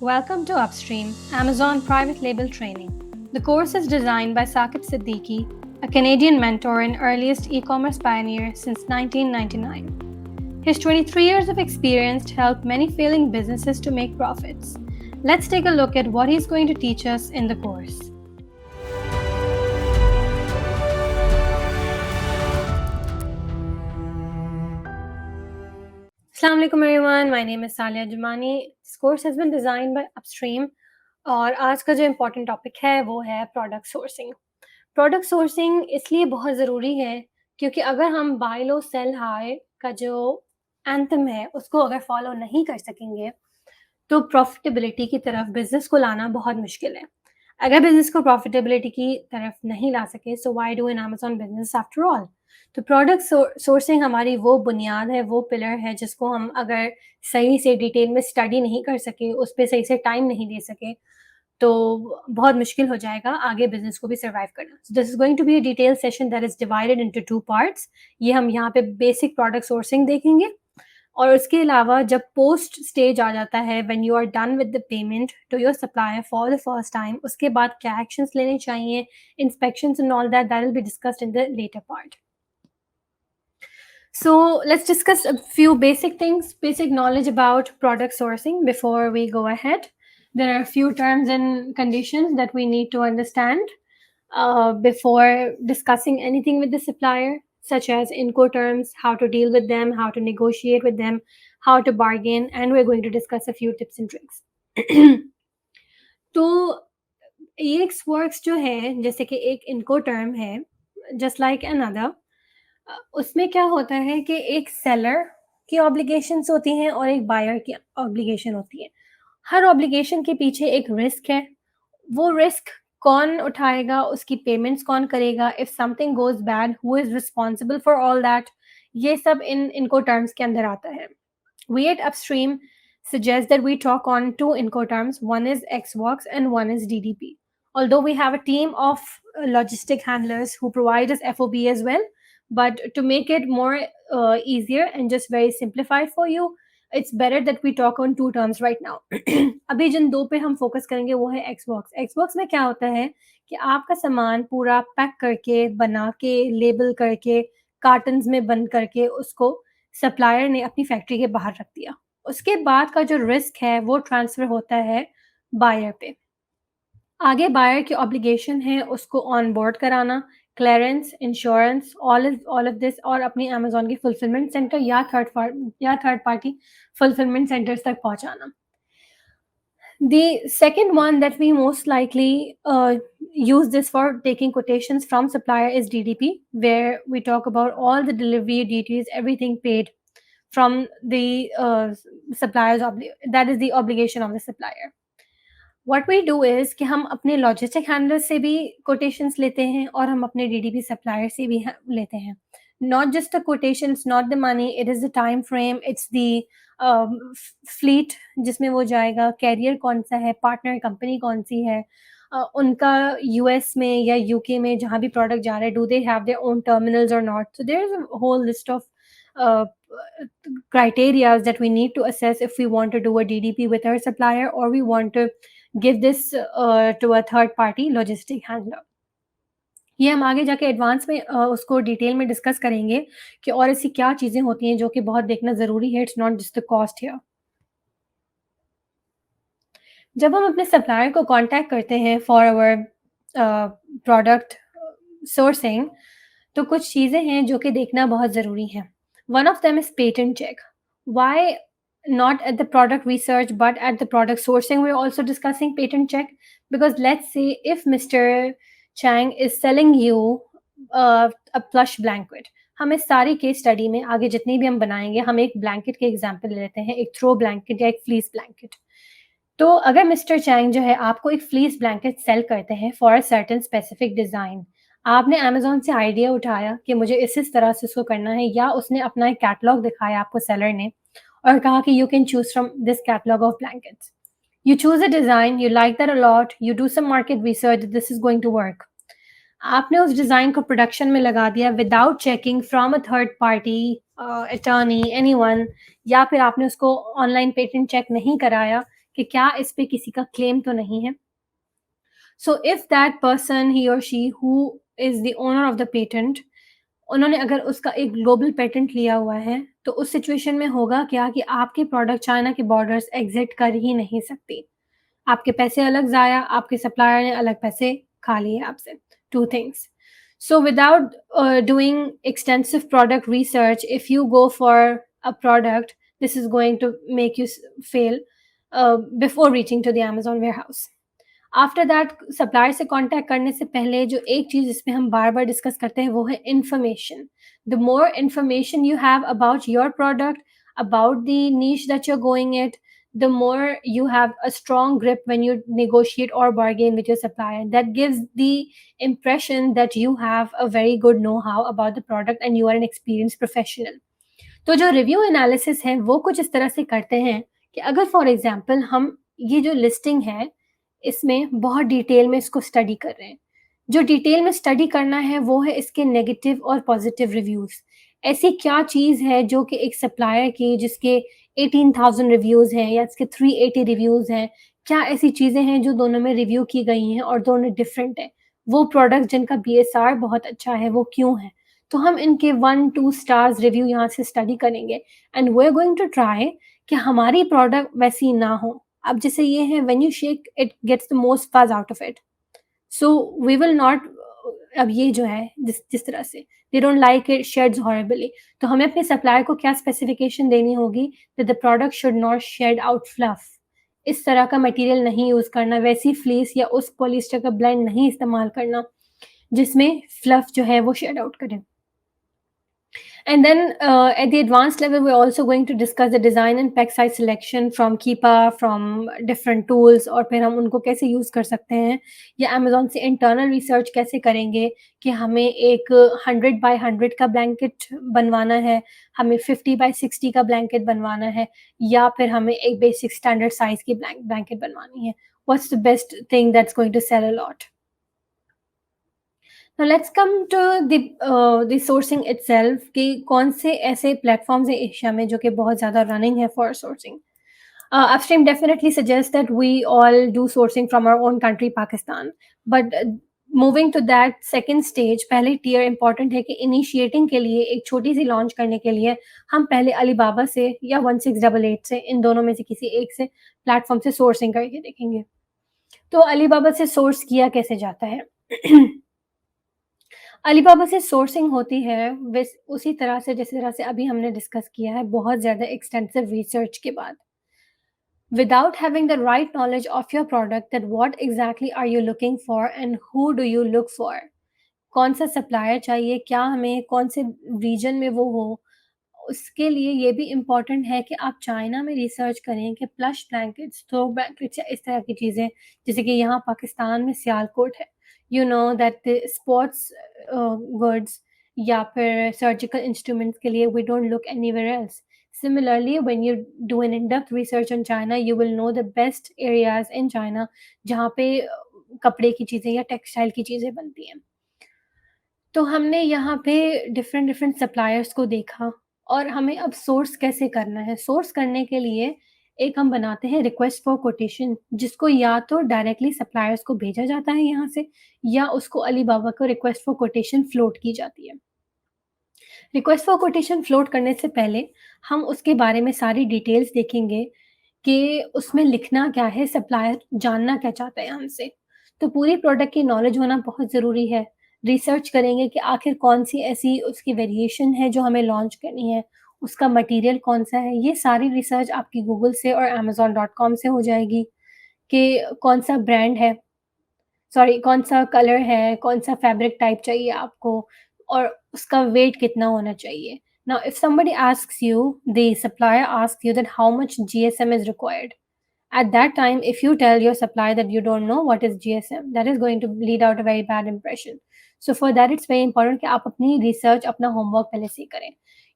Welcome to Upstream, Amazon private label training. The course is designed by Saqib Siddiqui, a Canadian mentor and earliest e-commerce pioneer since 1999. His 23 years of experience helped many failing businesses to make profits. Let's take a look at what he's going to teach us in the course. Assalamu alaikum everyone, my name is Salia Jumani. This course has been designed by Upstream और आज का जो important topic है वो है product sourcing. Product sourcing इसलिए बहुत ज़रूरी है क्योंकि अगर हम बाय लो सेल हाई का जो एंथम है उसको अगर फॉलो नहीं कर सकेंगे तो प्रॉफिटेबिलिटी की तरफ बिजनेस को लाना बहुत मुश्किल है। अगर बिजनेस को प्रॉफिटेबिलिटी की तरफ नहीं ला सके so why do an Amazon business after all. तो प्रोडक्ट सोर्सिंग हमारी वो बुनियाद है, वो पिलर है जिसको हम अगर सही से डिटेल में स्टडी नहीं कर सके, उस पे सही से टाइम नहीं दे सके तो बहुत मुश्किल हो जाएगा आगे बिजनेस को भी सर्वाइव करना। So this is going to be a detail session that is divided into 2 parts. ये हम यहाँ पे बेसिक प्रोडक्ट सोर्सिंग देखेंगे और उसके अलावा जब पोस्ट स्टेज आ जाता है when you are done with the payment to your supplier for the first time, उसके बाद क्या एक्शंस लेने चाहिए, inspections and all that will be discussed in the later part. So let's discuss a few basic things, basic knowledge about product sourcing before we go ahead. There are a few terms and conditions that we need to understand before discussing anything with the supplier, such as Incoterms, how to deal with them, how to negotiate with them, how to bargain, and we're going to discuss a few tips and tricks. तो ये works जो है जैसे कि एक Incoterm है, just like another. उसमें क्या होता है कि एक सेलर की ऑब्लिगेशंस होती हैं और एक बायर की ऑब्लिगेशन होती है। हर ऑब्लिगेशन के पीछे एक रिस्क है। वो रिस्क कौन उठाएगा, उसकी पेमेंट्स कौन करेगा, if something goes bad who is responsible for all that, ये सब इनको टर्म्स के अंदर आता है। We at Upstream suggest that we talk on 2 Incoterms. One is XWorks and one is DDP. Although we have a team of logistic handlers who provide us FOB as well, but to make it more easier and just very simplified for you, it's better that we talk on 2 terms right now. अभी जिन 2 पे हम focus करेंगे वो है XWorks. XWorks में क्या होता है कि आपका सामान पूरा पैक करके, बना के, लेबल करके, कार्टन्स में बंद करके उसको सप्लायर ने अपनी फैक्ट्री के बाहर रख दिया। उसके बाद का जो रिस्क है वो ट्रांसफ़र होता है बायर पे। आगे बायर की ऑब्लिगेशन है उसको ऑन बोर्ड कराना, clearance, insurance, all of this और अपनी अमेज़न की फुलफिलमेंट सेंटर या थर्ड पार्टी फुलफिलमेंट सेंटर्स तक पहुँचाना। The second one that we most likely use this for taking quotations from supplier is DDP, where we talk about all the delivery duties, everything paid from the supplier's that is the obligation of the supplier. What we do is कि हम अपने logistic handler से भी quotations लेते हैं और हम अपने DDP सप्लायर से भी लेते हैं। Not just the quotations, not the money, it is the time frame, it's the fleet जिसमें वो जाएगा, कैरियर कौन सा है, पार्टनर कंपनी कौन सी है, उनका यूएस में या यूके में जहाँ भी प्रोडक्ट जा रहा है, do they have their own terminals or not. So there is a whole list of criteria that we need to assess if we want to do a DDP with our supplier or we want to give this to a third party logistic handler. ये हम आगे जाके advance में उसको detail में discuss करेंगे कि और ऐसी क्या चीज़ें होती हैं जो कि बहुत देखना ज़रूरी है. It's not just the cost here. जब हम अपने सप्लायर को कांटेक्ट करते हैं फॉर आवर प्रोडक्ट सोर्सिंग तो कुछ चीज़ें हैं जो कि देखना बहुत ज़रूरी है. One of them is patent check. Why not at the product research but at the product sourcing we're also discussing patent check, because let's say if Mr. Chang is selling you a plush blanket, हम इस सारी case study में आगे जितनी भी हम बनाएंगे हम एक ब्लैंकेट के एग्जांपल लेते हैं, एक थ्रो ब्लैंकेट या एक फ्लीस ब्लैंकेट. तो अगर मिस्टर चैंग जो है आपको एक फ्लीस ब्लैंकेट सेल करते हैं for a certain specific design, आपने अमेज़न से आइडिया उठाया कि मुझे इस तरह से इसको करना है, या उसने अपना एक कैटलॉग दिखाया आपको सेलर ने और कहा कि you can choose from this catalogue of blankets. You choose a design, you like that a lot, you do some market research, this is going to work. आपने उस डिज़ाइन को प्रोडक्शन में लगा दिया without checking from a third party attorney anyone, या फिर आपने उसको ऑनलाइन पेटेंट चेक नहीं कराया कि क्या इस पे किसी का क्लेम तो नहीं है। सो इफ दैट पर्सन, ही और she who is the owner of the patent, उन्होंने अगर उसका एक ग्लोबल पेटेंट लिया हुआ है, तो उस सिचुएशन में होगा क्या कि आपकी प्रोडक्ट चाइना के बॉर्डर्स एग्ज़िट कर ही नहीं सकती। आपके पैसे अलग ज़ाया, आपके सप्लायर ने अलग पैसे खा लिए आपसे, 2 things. So without doing extensive product research, if you go for a product, this is going to make you fail before reaching to the Amazon warehouse. After that supplier से कांटेक्ट करने से पहले जो एक चीज़ इसमें हम बार-बार डिस्कस करते हैं वो है information. The more information you have about your product, about the niche that you're going it, the more you have a strong grip when you negotiate or bargain with your supplier. That gives the impression that you have a very good know-how about the product and you are an experienced professional. तो जो review analysis है वो कुछ इस तरह से करते हैं कि अगर फॉर एग्जांपल हम ये जो लिस्टिंग है इसमें बहुत डिटेल में इसको स्टडी कर रहे हैं। जो डिटेल में स्टडी करना है वो है इसके नेगेटिव और पॉजिटिव रिव्यूज़। ऐसी क्या चीज़ है जो कि एक सप्लायर की जिसके 18,000 रिव्यूज़ हैं या इसके 380 रिव्यूज़ हैं, क्या ऐसी चीज़ें हैं जो दोनों में रिव्यू की गई हैं और दोनों डिफरेंट हैं? वो प्रोडक्ट जिनका बीएसआर बहुत अच्छा है वो क्यों है? तो हम इनके 1-2 स्टार्स रिव्यू यहाँ से स्टडी करेंगे and we are going to try कि हमारी प्रोडक्ट वैसी ना हो। अब जैसे ये है when you shake it gets the most fuzz out of it. So we will not अब ये जो है जिस जिस तरह से they don't like it sheds horribly, तो हमें अपने सप्लायर को क्या स्पेसिफिकेशन देनी होगी that the product should not shed out fluff. इस तरह का मटेरियल नहीं यूज़ करना, वैसी फ्लीस या उस पॉलिएस्टर का ब्लेंड नहीं इस्तेमाल करना जिसमें फ्लफ जो है वो शेड आउट करे। And then at the advanced level, we're also going to discuss the design and pack size selection from Keepa, from different tools, और फिर हम उनको कैसे यूज़ कर सकते हैं या अमेज़न से इंटरनल रिसर्च कैसे करेंगे कि हमें एक 100 बाय 100 का ब्लैंकेट बनवाना है, हमें 50 बाय 60 का ब्लैंकेट बनवाना है या फिर हमें एक बेसिक स्टैंडर्ड साइज़ की ब्लैंकेट बनवानी है। What's the best thing that's going to sell a lot? Now let's come to the sourcing itself कि कौन से ऐसे प्लेटफॉर्म्स हैं एशिया में जो कि बहुत ज़्यादा रनिंग है for sourcing. Upstream definitely suggests that we all do sourcing from our own country, Pakistan. But moving to that second stage, पहले tier important है कि initiating के लिए एक छोटी सी launch करने के लिए हम पहले अलीबाबा से या 1688 से इन दोनों में से किसी एक से प्लेटफॉर्म से सोर्सिंग करके देखेंगे। तो अलीबाबा से सोर्स किया कैसे जाता है? अलीबाबा से सोर्सिंग होती है उसी तरह से जिस तरह से अभी हमने डिस्कस किया है बहुत ज़्यादा एक्सटेंसिव रिसर्च के बाद। Without having the right knowledge of your product, that what exactly are you looking for and who do you look for? कौन सा सप्लायर चाहिए, क्या हमें कौन से रीजन में वो हो, उसके लिए ये भी इम्पोर्टेंट है कि आप चाइना में रिसर्च करें कि प्लश ब्लैंकेट्स, थ्रो ब्लैंकेट्स या इस तरह की चीज़ें, जैसे कि यहाँ पाकिस्तान में सियालकोट है, you know that the sports goods या फिर सर्जिकल इंस्ट्रूमेंट्स के लिए we don't look anywhere else. Similarly, when you do an in-depth research on China, you will know the best areas in China जहाँ पे कपड़े की चीज़ें या टेक्सटाइल की चीज़ें बनती हैं। तो हमने यहाँ पे डिफरेंट डिफरेंट सप्लायर्स को देखा और हमें अब सोर्स कैसे करना है। सोर्स करने के लिए एक हम बनाते हैं रिक्वेस्ट फॉर कोटेशन, जिसको या तो डायरेक्टली सप्लायर्स को भेजा जाता है यहाँ से या उसको अलीबाबा को रिक्वेस्ट फॉर कोटेशन फ्लोट की जाती है। रिक्वेस्ट फॉर कोटेशन फ्लोट करने से पहले हम उसके बारे में सारी डिटेल्स देखेंगे कि उसमें लिखना क्या है, सप्लायर जानना क्या चाहता है हमसे। तो पूरी प्रोडक्ट की नॉलेज होना बहुत ज़रूरी है। रिसर्च करेंगे कि आखिर कौन-सी ऐसी उसकी वेरिएशन है जो हमें लॉन्च करनी है, उसका मटीरियल कौन-सा है। ये सारी रिसर्च आपकी गूगल से और amazon.com से हो जाएगी कि कौन-सा ब्रांड है, सॉरी कौन-सा कलर है, कौन-सा फैब्रिक टाइप चाहिए आपको और उसका वेट कितना होना चाहिए। Now if somebody asks you, the supplier asks you that how much GSM is required. At that time, if you tell your supplier that you don't know what is GSM, that is going to lead out a very bad impression. So for that, it's very important कि आप अपनी research, अपना homework पहले से ही करें।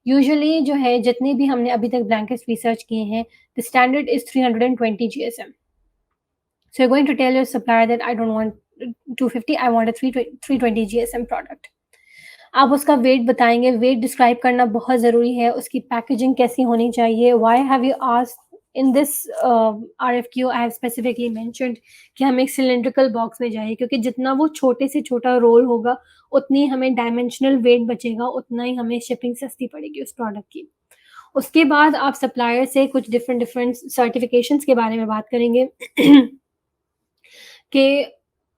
Usually जो है जितने भी हमने अभी तक ब्लैंकेट्स रिसर्च किए हैं, the standard is 320 GSM. So you're going to tell your supplier that I don't want 250, I want a 320 GSM product. आप उसका वेट बताएँगे, वेट डिस्क्राइब करना बहुत ज़रूरी है, उसकी पैकेजिंग कैसी होनी चाहिए, why have you asked in this RFQ I have specifically mentioned कि हम एक सिलिंड्रिकल बॉक्स में जाएँ, क्योंकि जितना वो छोटे से छोटा रोल होगा, उतनी हमें डायमेंशनल वेट बचेगा, उतना ही हमें शिपिंग सस्ती पड़ेगी उस प्रोडक्ट की। उसके बाद आप सप्लायर से कुछ डिफरेंट डिफरेंट सर्टिफिकेशंस के बारे में बात करेंगे कि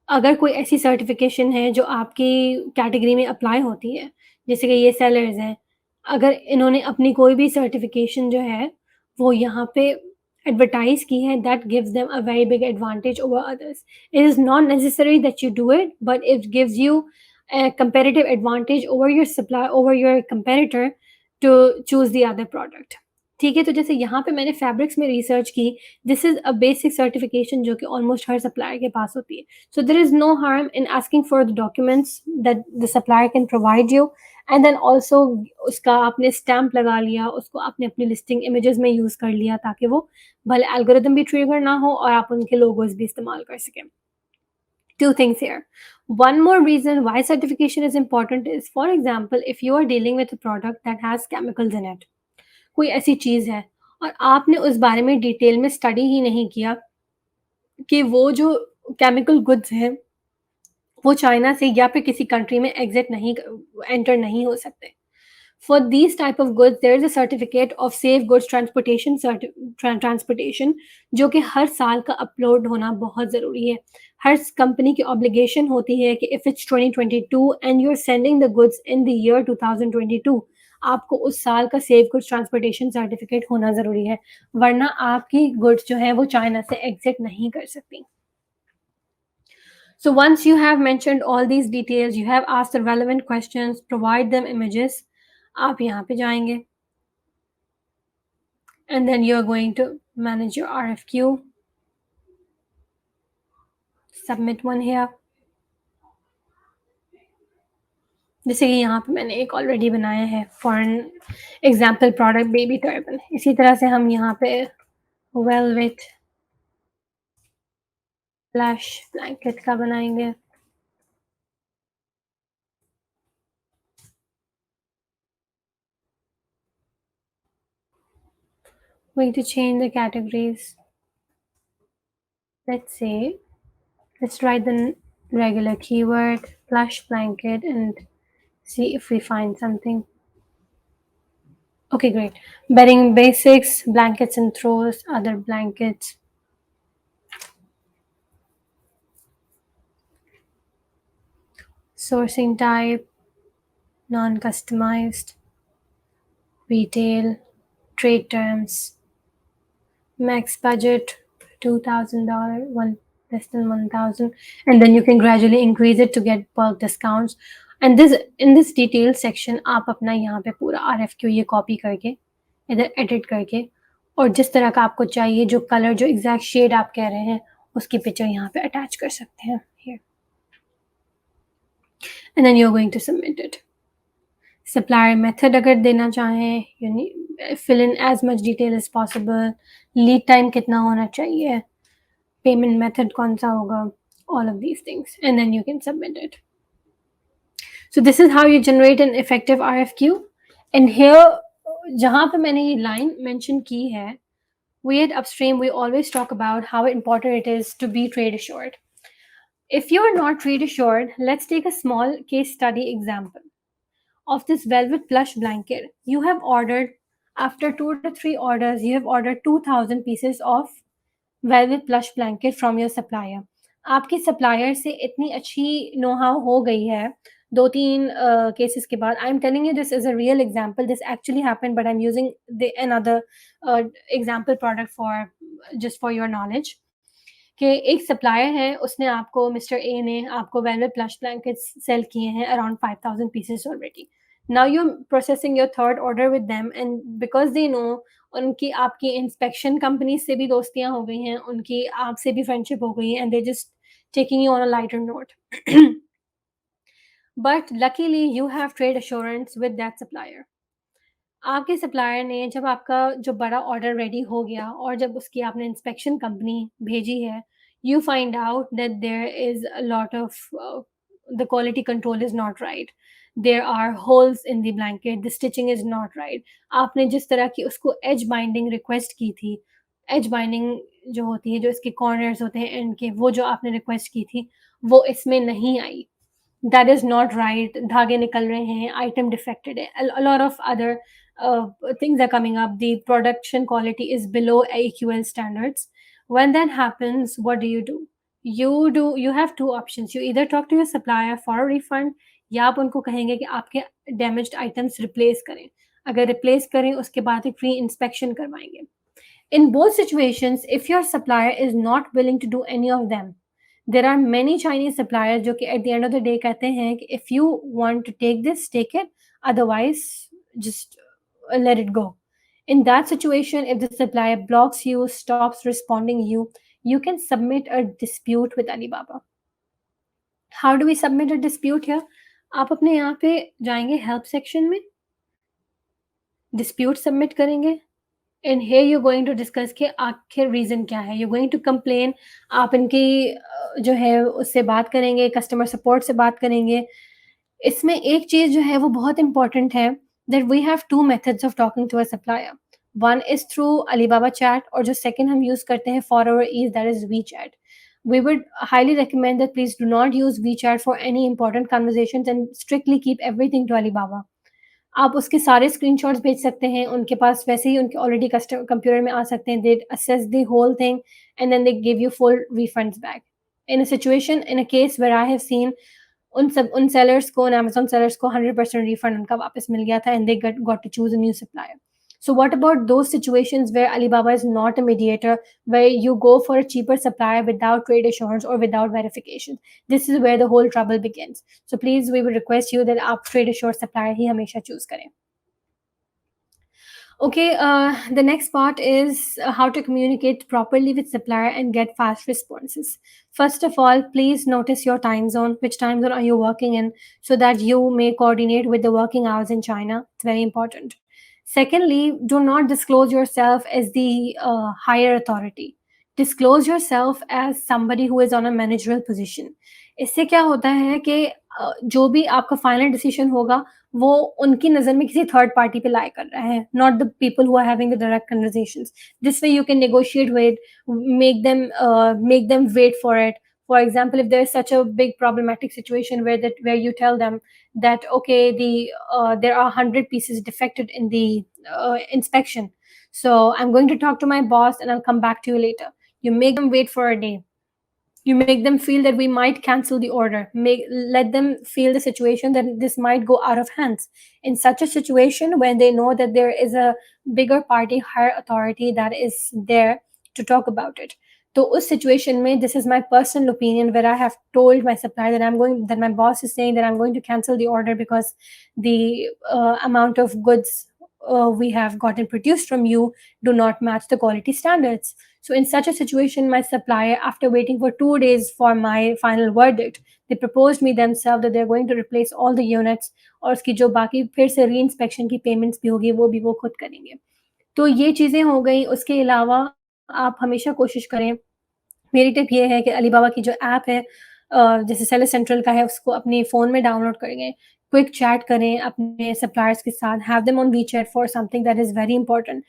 अगर कोई ऐसी सर्टिफिकेशन है जो आपकी कैटेगरी में अप्लाई होती है, जैसे कि ये सेलर्स हैं, अगर इन्होंने अपनी कोई भी सर्टिफिकेशन जो है, वो यहाँ पे एडवर्टाइज़ की है, that gives them a very big advantage over others. It is not necessary that you do it, but it gives you a competitive advantage over your supply over your competitor to choose the other product। ठीक है, तो जैसे यहाँ पे मैंने fabrics में research की, this is a basic certification जो कि ऑलमोस्ट हर सप्लायर के पास होती है। So there is no harm in asking for the documents that the supplier can provide you, and then also उसका आपने स्टैम्प लगा लिया, उसको आपने अपनी लिस्टिंग इमेजेस में यूज़ कर लिया, ताकि वो भले एल्गोरिदम भी ट्रिगर ना हो और आप उनके लोगोस भी इस्तेमाल कर सकें। Two things here. One more reason why certification is important is, for example, if you are dealing with a product that has chemicals in it, कोई ऐसी चीज़ है और आपने उस बारे में डिटेल में स्टडी ही नहीं किया कि वो जो केमिकल गुड्स हैं, वो चाइना से या फिर किसी कंट्री में एग्ज़िट नहीं एंटर नहीं हो सकते। For these type of goods, there is a certificate of safe goods transportation जो कि हर साल का अपलोड होना बहुत ज़रूरी है। हर कंपनी की ऑब्लिगेशन होती है कि if it's 2022 and you're sending the goods in the year 2022, आपको उस साल का सेफ गुड्स ट्रांसपोर्टेशन सर्टिफिकेट होना ज़रूरी है, वरना आपकी गुड्स जो है वो चाइना से एग्जिट नहीं कर सकती। So once you have mentioned all these details, you have asked the relevant questions, provide them images, आप यहाँ पे जाएंगे and then you're going to manage your RFQ, submit one here। जैसे कि यहाँ पे मैंने एक ऑलरेडी बनाया है for an example product baby turban. इसी तरह से हम यहाँ पे वेलवेट फ्लैश ब्लैंकेट का बनाएंगे। Going to change the categories, let's say let's write the regular keyword plush blanket and see if we find something। Okay, great। Bedding basics, blankets and throws, other blankets। Sourcing type, non-customized, retail, trade terms, max budget $2,000, one less than 1,000, and then you can gradually increase it to get bulk discounts। And this in this detail section आप अपना यहाँ पे पूरा RFQ ये copy करके इधर edit करके और जिस तरह का आपको चाहिए, जो कलर जो एग्जैक्ट शेड आप कह रहे हैं, उसकी पिक्चर यहाँ पे अटैच कर सकते हैं here, and then you're going to submit it। Supplier method अगर देना चाहें, you fill in as much detail as possible, lead time कितना होना चाहिए, पेमेंट मेथड कौन सा होगा, all of these things, and then you can submit it। So this is how you generate an effective RFQ। And here जहाँ पे मैंने ये line mention की है, we at Upstream, we always talk about how important it is to be trade assured। If you're not trade assured, let's take a small case study example of this velvet plush blanket. You have ordered, after 2 to 3 orders, you have ordered 2,000 pieces of velvet plush blanket from your supplier। आपके supplier से इतनी अच्छी know how हो गई है 2-3 cases के बाद। I am telling you this is a real example, this actually happened, but I am using the another example product for just for your knowledge. कि एक सप्लायर है, उसने आपको, मिस्टर ए ने आपको वेलवेट प्लश ब्लैंकेट्स सेल किए हैं around 5,000 pieces already. Now you processing your third order with them, and because they know, उनकी आपकी इंस्पेक्शन कंपनी से भी दोस्तियां हो गई हैं, उनकी आपसे भी फ्रेंडशिप हो गई है, and they just taking you on a lighter note. But luckily you have trade assurance with that supplier. आपके सप्लायर ने जब आपका जो बड़ा ऑर्डर रेडी हो गया और जब उसकी आपने इंस्पेक्शन कंपनी भेजी है, you find out that there is a lot of the quality control is not right, there are holes in the blanket, the stitching is not right. आपने जिस तरह की उसको एज बाइंडिंग रिक्वेस्ट की थी, as binding जो होती है, जो इसके कॉर्नर्स होते हैं एंड के, वो जो आपने रिक्वेस्ट की थी, वो इसमें नहीं आई। दैट इज़ नॉट राइट, धागे निकल रहे हैं, आइटम डिफेक्टेड है, a lot of other things are coming up, the production quality is below AQL standards. When that happens, what do? You have two options. You either talk to your supplier for a refund, या आप उनको कहेंगे कि आपके damaged items replace करें। अगर replace करें उसके बाद एक री इंस्पेक्शन करवाएंगे। In both situations, if your supplier is not willing to do any of them, there are many Chinese suppliers जो कि at the end of the day कहते हैं कि if you want to take this, take it, otherwise just let it go. In that situation, if the supplier blocks you, stops responding you, you can submit a dispute with Alibaba. How do we submit a dispute here? आप अपने यहाँ पे जाएंगे help section में, dispute submit करेंगे, and here you going to discuss कि आखिर reason क्या है। यू गोइंग टू कंप्लेन, आप इनकी जो है उससे बात करेंगे, कस्टमर सपोर्ट से बात करेंगे। इसमें एक चीज़ जो है वो बहुत इंपॉर्टेंट है, that we have two methods of talking to a supplier. One is through Alibaba chat, और जो सेकंड हम यूज़ करते हैं for our ease, that is WeChat. We would highly recommend that please do not use WeChat for any important conversations and strictly keep everything to Alibaba. आप उसके सारे screenshots भेज सकते हैं, उनके पास वैसे ही उनके ऑलरेडी कस्टम कंप्यूटर में आ सकते हैं। They assess the whole thing and then they give you full refunds back. In a situation, in a case where I have seen, उन सेलर्स को, उन अमेज़न सेलर्स को 100% रिफंड उनका वापस मिल गया था, and they got to choose a new supplier. So what about those situations where Alibaba is not a mediator, where you go for a cheaper supplier without trade assurance or without verification? This is where the whole trouble begins. So please, we will request you that आप trade assured supplier ही हमेशा choose करें। Okay, the next part is how to communicate properly with supplier and get fast responses. First of all, please notice your time zone. Which time zone are you working in, so that you may coordinate with the working hours in China. It's very important. Secondly, do not disclose yourself as the higher authority. Disclose yourself as somebody who is on a managerial position. इससे क्या होता है कि जो भी आपका final decision होगा, वो उनकी नज़र में किसी थर्ड पार्टी पे लाई कर रहा है, not the people who are having the direct conversations. This way you can negotiate with, make them wait for it. For example, if there is such a big problematic situation where you tell them that okay, there are 100 pieces defected in the inspection, so I'm going to talk to my boss and I'll come back to you later. You make them wait for a day. You make them feel that we might cancel the order. Let them feel the situation that this might go out of hands. In such a situation, when they know that there is a bigger party, higher authority that is there to talk about it. So उस situation में, this is my personal opinion, where I have told my supplier that my boss is saying that I'm going to cancel the order because the amount of goods we have gotten produced from you do not match the quality standards. So in such a situation, my supplier, after waiting for 2 days for my final verdict, they proposed me themselves that they're going to replace all the units, और उसकी जो बाकी फिर से री inspection की payments भी होगी, वो भी वो खुद करेंगे। तो ये चीज़ें हो गई। उसके अलावा आप हमेशा कोशिश करें, मेरी टिप ये है कि अलीबाबा की जो ऐप है, जैसे सेलर सेंट्रल का है, उसको अपने फ़ोन में डाउनलोड करेंगे। क्विक चैट करें अपने सप्लायर्स के साथ, have them on WeChat for something that is very important.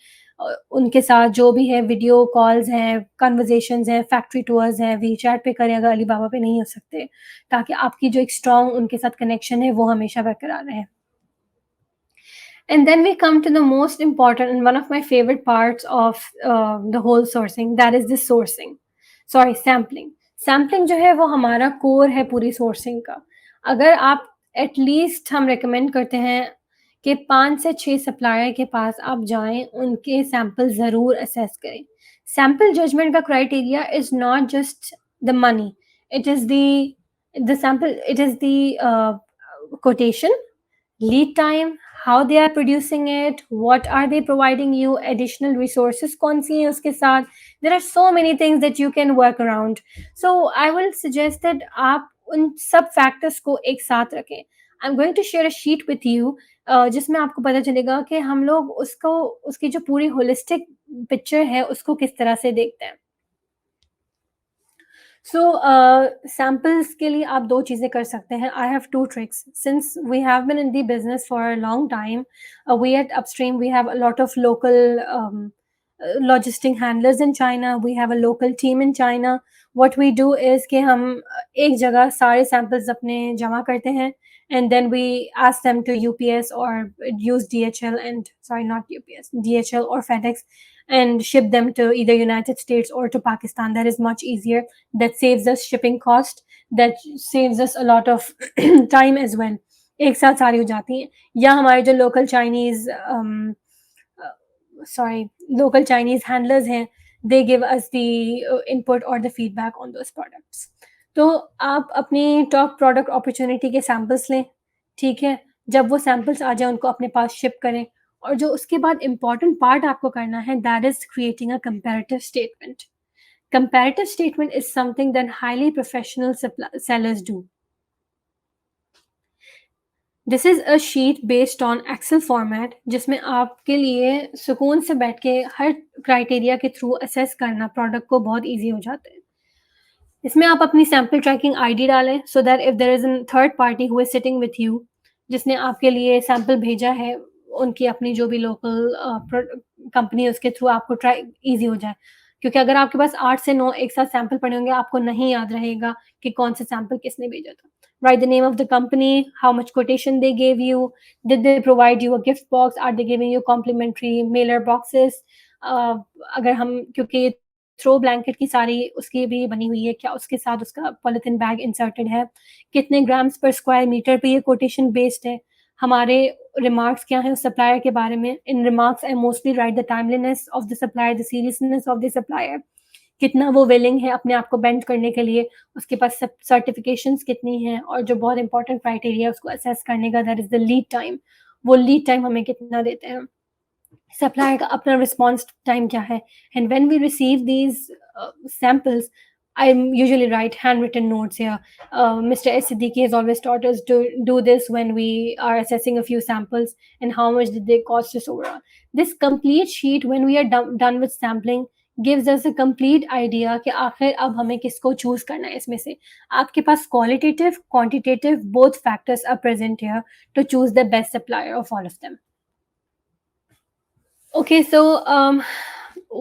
उनके साथ जो भी है, वीडियो कॉल्स हैं, कन्वर्सेशंस हैं, फैक्ट्री टूर्स हैं, वी चैट पे करें अगर अलीबाबा पे नहीं हो सकते, ताकि आपकी जो एक स्ट्रॉन्ग उनके साथ कनेक्शन है वो हमेशा बरकरार रहे। And then we come to the most important and one of my favorite parts of the whole sourcing, that is the sourcing. Sorry, sampling. Sampling जो है वो हमारा core है पूरी sourcing का। अगर आप at least, हम recommend करते हैं कि 5 से 6 supplier के पास आप जाएँ, उनके sample ज़रूर assess करें। Sample judgment का criteria is not just the money. It is the sample, it is the quotation, lead time, how they are producing it, what are they providing you, additional resources कौन सी हैं उसके साथ. There are so many things that you can work around. So I will suggest that आप उन सब factors को एक साथ रखें. I'm going to share a sheet with you, जिसमें आपको पता चलेगा कि हम लोग उसको, उसकी जो पूरी holistic picture है, उसको किस तरह से देखते हैं. So samples के लिए आप 2 चीज़ें कर सकते हैं. I have 2 tricks. Since we have been in the business for a long time, we at Upstream, we have a lot of local logistic handlers in China, we have a local team in China. What we do is कि हम एक जगह सारे samples अपने जमा करते हैं, and then we ask them to UPS or use DHL and sorry, not UPS, DHL or FedEx, and ship them to either United States or to Pakistan. That is much easier. That saves us shipping cost. That saves us a lot of time as well. एक साथ सारी हो जाती हैं, या हमारे जो local Chinese sorry, local Chinese handlers हैं, they give us the input or the feedback on those products. तो आप अपनी टॉप प्रोडक्ट अपॉर्चुनिटी के सैंपल्स लें, ठीक है? जब वो सैंपल्स आ जाएँ उनको अपने पास शिप करें, और जो उसके बाद इम्पोर्टेंट पार्ट आपको करना है, that is creating a comparative statement. Comparative statement is something that highly professional sellers do. This is a sheet based on Excel format, जिसमें आपके लिए सुकून से बैठ के हर क्राइटेरिया के थ्रू असेस करना प्रोडक्ट को बहुत ईज़ी हो जाता है। इसमें आप अपनी सैंपल ट्रैकिंग आईडी डालें, so that if there is an third party who is sitting with you, जिसने आपके लिए सैंपल भेजा है, उनकी अपनी जो भी लोकल कंपनी है उसके थ्रू आपको ट्राई ईज़ी हो जाए। क्योंकि अगर आपके पास 8 से 9 एक साथ सैंपल पड़े होंगे, आपको नहीं याद रहेगा कि कौन से सैंपल किसने भेजा था। Write the name of the company, how much quotation they gave you, did they provide you a gift box, are they giving you complimentary mailer boxes, अगर हम क्योंकि थ्रो ब्लैंकेट की सारी उसकी भी बनी हुई है, क्या उसके साथ उसका पॉलिथीन बैग इंसर्टेड है, कितने ग्राम्स पर स्क्वायर मीटर पे ये कोटेशन बेस्ड है, हमारे रिमार्क्स क्या हैं उस सप्लायर के बारे में. In remarks I mostly write the timeliness of the supplier, the seriousness of the supplier, कितना वो विलिंग है अपने आप को बेंड करने के लिए, उसके पास सर्टिफिकेशंस कितनी हैं, और जो बहुत इंपॉर्टेंट क्राइटेरिया उसको असेस करने का, that is the lead time. वो लीड टाइम हमें कितना देते हैं, सप्लायर का अपना रिस्पॉन्स टाइम क्या है. And when we receive these samples, I usually write handwritten notes here. Mr. S. Siddiqui has always taught us to do this when we are assessing a few samples, and how much did they cost us overall. This complete sheet, when we are done with sampling, gives us a complete idea कि आखिर अब हमें किसको choose करना है इसमें से. आपके पास qualitative, quantitative, both factors are present here to choose the best supplier of all of them. Okay, so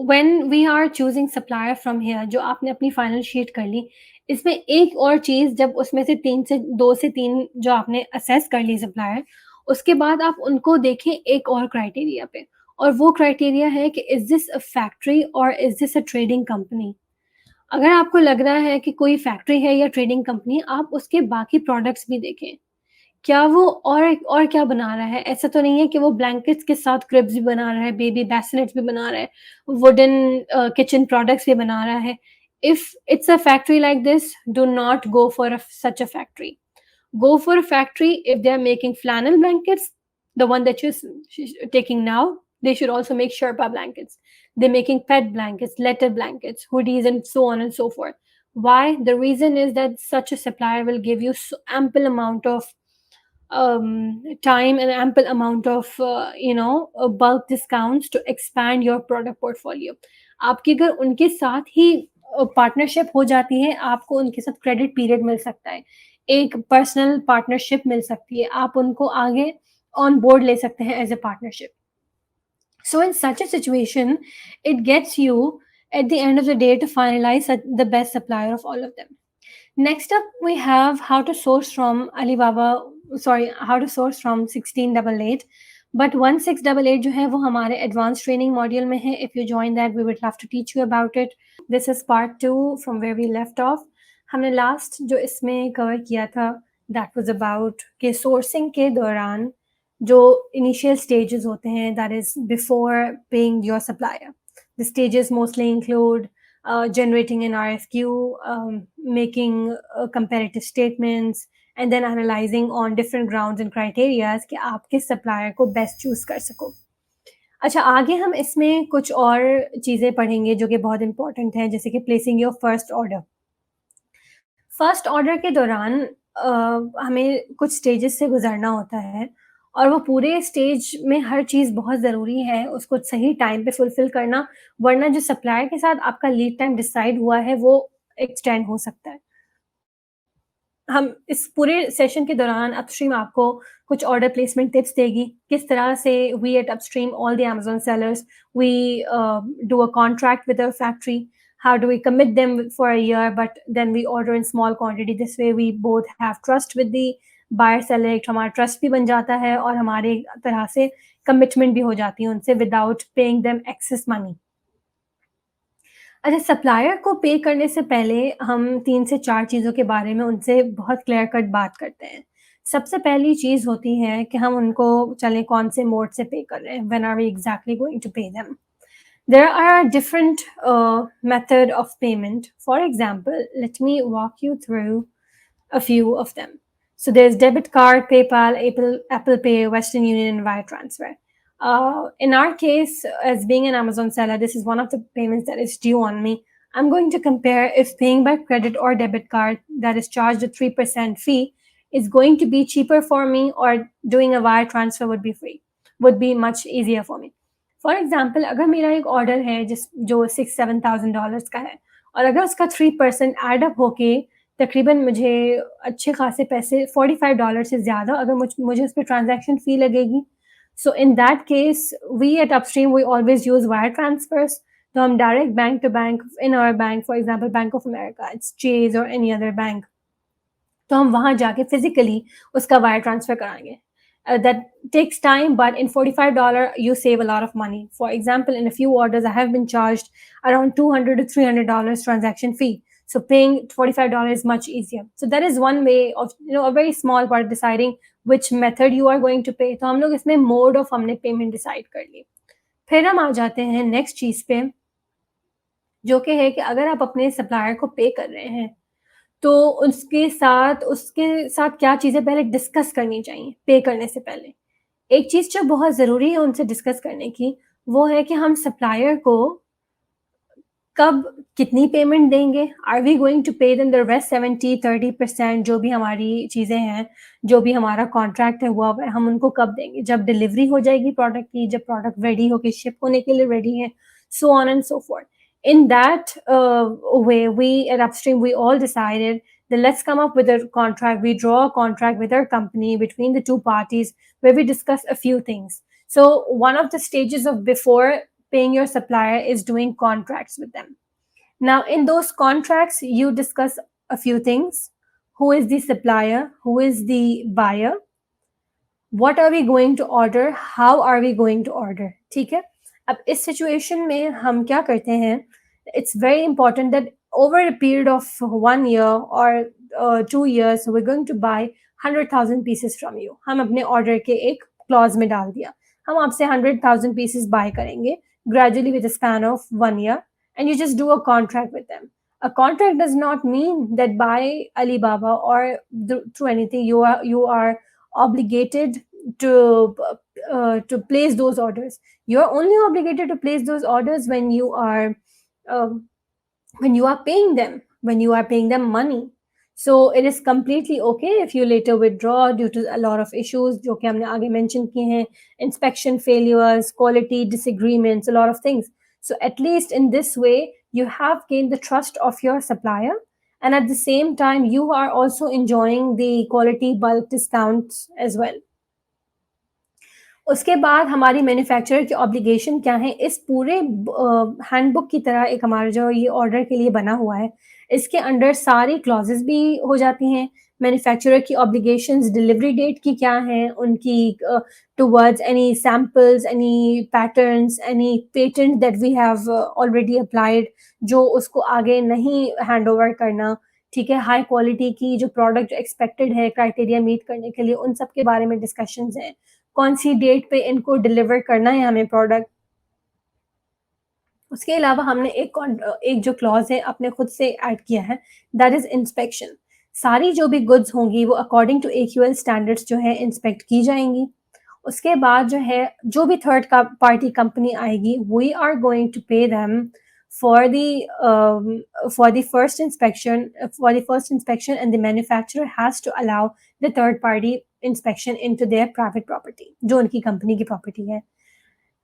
when we are choosing supplier from here, जो आपने अपनी फाइनल शीट कर ली, इसमें एक और चीज़, जब उसमें से 3 से 2 से 3 जो आपने असेस कर ली सप्लायर, उसके बाद आप उनको देखें एक और क्राइटेरिया पे, और वो क्राइटेरिया है कि इज़ दिस अ फैक्ट्री और is this a trading company? अगर आपको लग रहा है कि कोई फैक्ट्री है या ट्रेडिंग कंपनी, आप उसके बाकी प्रोडक्ट्स भी देखें। क्या वो और क्या बना रहा है? ऐसा तो नहीं है कि वो ब्लैंकेट्स के साथ क्रिब्स भी बना रहा है, बेबी बेसिनेट्स भी बना रहा है, वुडन किचन प्रोडक्ट्स भी बना रहा है। If it's a factory like this, do not go for such a factory. Go for a factory if they are making flannel blankets, the one that you're taking now. They should also make Sherpa blankets. They're making pet blankets, letter blankets, hoodies, and so on and so forth. Why? The reason is that such a supplier will give you ample amount of time and ample amount of bulk discounts to expand your product portfolio. आपकी अगर उनके साथ ही partnership हो जाती है, आपको उनके साथ क्रेडिट पीरियड मिल सकता है, एक पर्सनल पार्टनरशिप मिल सकती है, आप उनको आगे ऑन बोर्ड ले सकते हैं as a partnership. So in such a situation, it gets you at the end of the day to finalize the best supplier of all of them. Next up, we have how to source from Alibaba. Sorry, how to source from 1688. But 1688 जो है वो हमारे advanced training module में है. If you join that, we would love to teach you about it. This is part 2 from where we left off. हमने last जो इसमें cover किया था, that was about कि sourcing के दौरान जो initial stages होते हैं, that is before paying your supplier. The stages mostly include generating an RFQ, making comparative statements, and then analyzing on different grounds and criteria कि आप किस supplier को best choose कर सको. अच्छा, आगे हम इसमें कुछ और चीज़ें पढ़ेंगे जो कि बहुत important हैं, जैसे कि placing your first order. First order के दौरान हमें कुछ स्टेजेस से गुजरना होता है, और वो पूरे स्टेज में हर चीज़ बहुत ज़रूरी है उसको सही टाइम पे फुलफिल करना, वरना जो सप्लायर के साथ आपका लीड टाइम डिसाइड हुआ है वो एक्सटेंड हो सकता है. हम इस पूरे सेशन के दौरान अपस्ट्रीम आपको कुछ ऑर्डर प्लेसमेंट टिप्स देगी, किस तरह से we at upstream all the Amazon sellers we do a contract with a factory, how do we commit them for a year but then we order in small quantity, this way we both have trust with the buyer seller, एक हमारा trust भी बन जाता है और हमारे तरह से कमिटमेंट भी हो जाती है उनसे without paying them excess money. अच्छा, सप्लायर को पे करने से पहले हम 3 से 4 चीज़ों के बारे में उनसे बहुत क्लियर कट बात करते हैं। सबसे पहली चीज़ होती है कि हम उनको चलें कौन से मोड से पे कर रहे हैं, when are we exactly going to pay them? There are different method of payment. For example, let me walk you through a few of them. So there's debit card, PayPal, Apple Pay, Western Union, and wire transfer. In our case, as being an Amazon seller, this is one of the payments that is due on me. I'm going to compare if paying by credit or debit card that is charged a 3% fee is going to be cheaper for me or doing a wire transfer would be free, would be much easier for me. For example, अगर मेरा एक order है जो $6,000-7,000 का है और अगर उसका 3% एड अप होके तकरीबन मुझे अच्छे खासे पैसे $45 से ज़्यादा अगर मुझे उस पर ट्रांजैक्शन फ़ी लगेगी, so in that case we at Upstream we always use wire transfers. तो हम direct bank to bank in our bank, for example Bank of America, it's Chase or any other bank, तो हम वहाँ जाके physically उसका wire transfer कराएंगे। That takes time, but in $45 you save a lot of money. For example, in a few orders I have been charged around $200 to $300 transaction fee, so paying $45 is much easier. So that is one way of, a very small part deciding which method you are going to pay. तो हम लोग इसमें mode of हमने payment decide कर ली। फिर हम आ जाते हैं next चीज़ पे, जो कि है कि अगर आप अपने supplier को पे कर रहे हैं तो उसके साथ क्या चीज़ें पहले डिस्कस करनी चाहिए पे करने से पहले। एक चीज़ जो बहुत ज़रूरी है उनसे डिस्कस करने की, वो है कि हम सप्लायर को कब कितनी पेमेंट देंगे? Are we going to pay them the rest 70-30% जो भी हमारी चीज़ें हैं, जो भी हमारा कॉन्ट्रैक्ट है हुआ हुआ है, हम उनको कब देंगे? जब डिलीवरी हो जाएगी प्रोडक्ट की, जब प्रोडक्ट रेडी होके शिप होने के लिए रेडी है, so on and so forth. In that way, we at Upstream, we all decided that let's come up with a contract. We draw a contract with our company between the two parties where we discuss a few things. So one of the stages of before paying your supplier is doing contracts with them. Now, in those contracts, you discuss a few things. Who is the supplier? Who is the buyer? What are we going to order? How are we going to order? ठीक है? अब इस situation में हम क्या करते हैं? It's very important that over a period of 1 year or 2 years, we're going to buy 100,000 pieces from you. हम अपने ऑर्डर के एक क्लॉज में डाल दिया, हम आपसे 100,000 pieces buy करेंगे gradually with a span of 1 year, and you just do a contract with them. A contract does not mean that by Alibaba or through anything you are obligated to place those orders. You're only obligated to place those orders um, when you are paying them money. So it is completely okay if you later withdraw due to a lot of issues जो कि हमने आगे mention किए हैं, inspection failures, quality disagreements, a lot of things. So at least in this way you have gained the trust of your supplier, and at the same time you are also enjoying the quality bulk discounts as well. उसके बाद हमारी manufacturer की obligation क्या है? इस पूरे handbook की तरह एक हमारा जो ये ऑर्डर के लिए बना हुआ है, इसके अंडर सारी क्लॉजेस भी हो जाती हैं। मैन्युफैक्चरर की ऑब्लिगेशंस डिलीवरी डेट की क्या हैं, उनकी towards any samples, any patterns, any patent that we have already applied, जो उसको आगे नहीं हैंडओवर करना, ठीक है? हाई क्वालिटी की जो प्रोडक्ट एक्सपेक्टेड है क्राइटेरिया मीट करने के लिए, उन सब के बारे में डिस्कशंस हैं। कौन सी डेट पे इनको डिलीवर करना है हमें प्रोडक्ट। उसके अलावा हमने एक जो क्लॉज है अपने खुद से ऐड किया है, दैट इज इंस्पेक्शन। सारी जो भी गुड्स होंगी वो अकॉर्डिंग टू AQL स्टैंडर्ड्स जो है इंस्पेक्ट की जाएंगी। उसके बाद जो है जो भी थर्ड पार्टी कंपनी आएगी, we are going to pay them for the first inspection, and the manufacturer has to allow the third party inspection into their private property, जो उनकी कंपनी की प्रॉपर्टी है।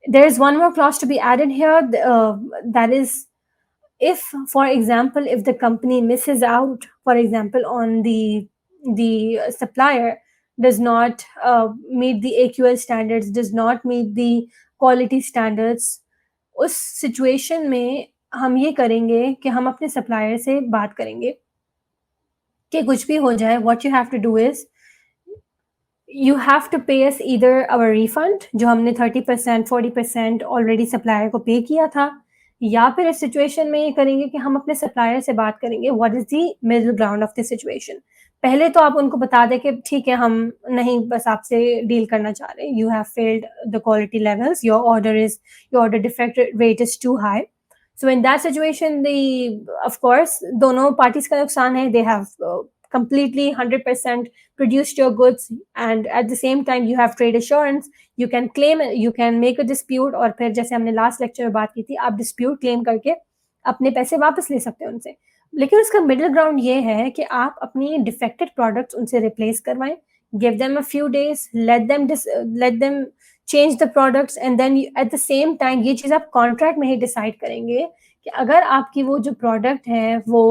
There is one more clause to be added here, that is, if, for example, if the company misses out, for example, on the the supplier does not meet the AQL standards, does not meet the quality standards, उस situation में हम ये करेंगे कि हम अपने supplier से बात करेंगे कि कुछ भी हो जाए, what you have to do is you have to pay us either our refund जो हमने 30% 40% ऑलरेडी सप्लायर को पे किया था, या फिर इस सिचुएशन में ये करेंगे कि हम अपने सप्लायर से बात करेंगे what is the middle ground of the situation. पहले तो आप उनको बता दें कि ठीक है हम नहीं बस आपसे डील करना चाह रहे, you have failed the quality levels, your order defect rate is too high. So in that situation, of course, दोनों parties का नुकसान है. They have completely 100% produced your goods, and at the same time you have trade assurance. You can claim, you can make a dispute, और फिर जैसे हमने last lecture में बात की थी, आप dispute claim करके अपने पैसे वापस ले सकते हैं उनसे. लेकिन उसका middle ground ये है कि आप अपनी defected products उनसे replace करवाएं. Give them a few days, let them change the products, and then at the same time ये चीज़ आप कॉन्ट्रैक्ट में ही डिसाइड करेंगे कि अगर आपकी वो जो प्रोडक्ट है वो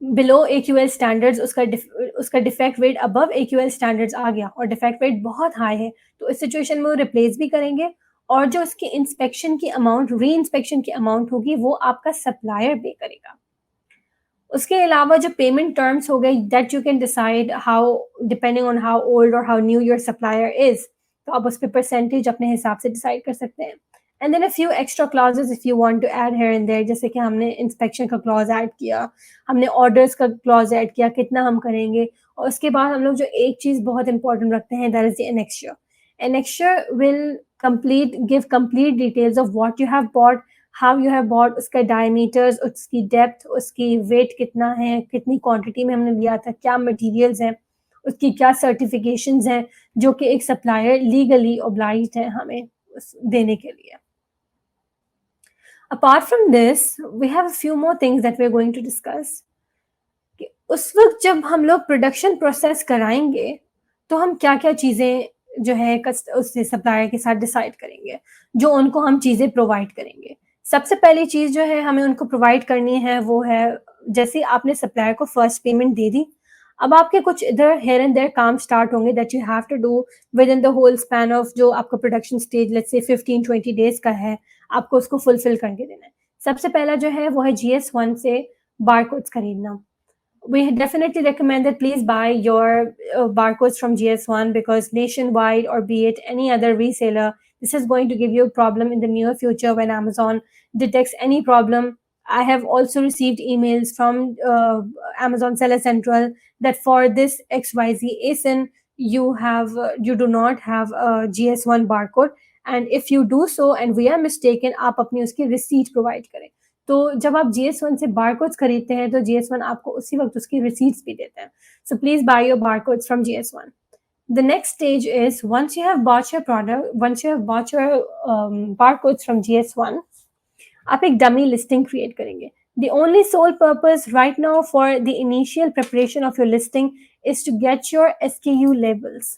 बिलो AQL स्टैंडर्ड्स, उसका defect rate above AQL standards आ गया और डिफेक्ट रेट बहुत हाई है, तो इस सिचुएशन में वो रिप्लेस भी करेंगे, और जो उसकी इंस्पेक्शन की अमाउंट, री इंस्पेक्शन की अमाउंट होगी वो आपका सप्लायर पे करेगा। उसके अलावा जो पेमेंट टर्म्स हो गए, that you can decide how, depending on how old or how new your supplier is, तो आप उस पर परसेंटेज अपने हिसाब से डिसाइड कर सकते हैं। And then a few extra clauses if you want to add here and there, जैसे कि हमने इंस्पेक्शन का क्लॉज ऐड किया, हमने ऑर्डर्स का क्लॉज ऐड किया, कितना हम करेंगे, और उसके बाद हम लोग जो एक चीज़ बहुत इंपॉर्टेंट रखते हैं, that is the annexure. Annexure will give complete details of what you have bought, how you have bought, उसका डायमीटर्स, उसकी डेप्थ, उसकी वेट कितना है, कितनी क्वांटिटी में हमने लिया था, क्या मटेरियल्स हैं, उसकी क्या सर्टिफिकेशंस हैं जो कि एक सप्लायर लीगली ऑब्लाइज्ड है हमें देने के लिए। Apart from this we have a few more things that we are going to discuss. उस वक्त जब हम लोग प्रोडक्शन प्रोसेस कराएंगे तो हम क्या क्या चीज़ें जो है उससे सप्लायर के साथ डिसाइड करेंगे, जो उनको हम चीज़ें प्रोवाइड करेंगे। सबसे पहली चीज़ जो है हमें उनको प्रोवाइड करनी है वो है, जैसे आपने सप्लायर को फर्स्ट पेमेंट दे दी, अब आपके कुछ इधर हेयर एंड देयर काम स्टार्ट होंगे that you have to do within the whole span of जो आपका production stage, let's say 15-20 days का है, आपको उसको फुलफिल करके देना है। सबसे पहला जो है वो है GS1 से बारकोड्स खरीदना। We definitely recommend that please buy your barcodes from GS1, because nationwide, or be it any other reseller, this is going to give you a problem in the near future when Amazon detects any problem. I have also received emails from Amazon Seller Central that for this XYZ ASIN, you do not have a GS1 barcode, and if you do so and we are mistaken, आप अपनी उसकी receipt provide करें। तो जब आप GS1 से barcodes खरीदते हैं तो GS1 आपको उसी वक्त उसकी रिसीट्स भी देते हैं। So please by your barcodes from GS1। The next stage is, once you have bought your product, once you have bought your barcodes from GS1, आप एक डमी लिस्टिंग क्रिएट करेंगे। The only sole purpose right now for the initial preparation of your listing is to get your SKU labels.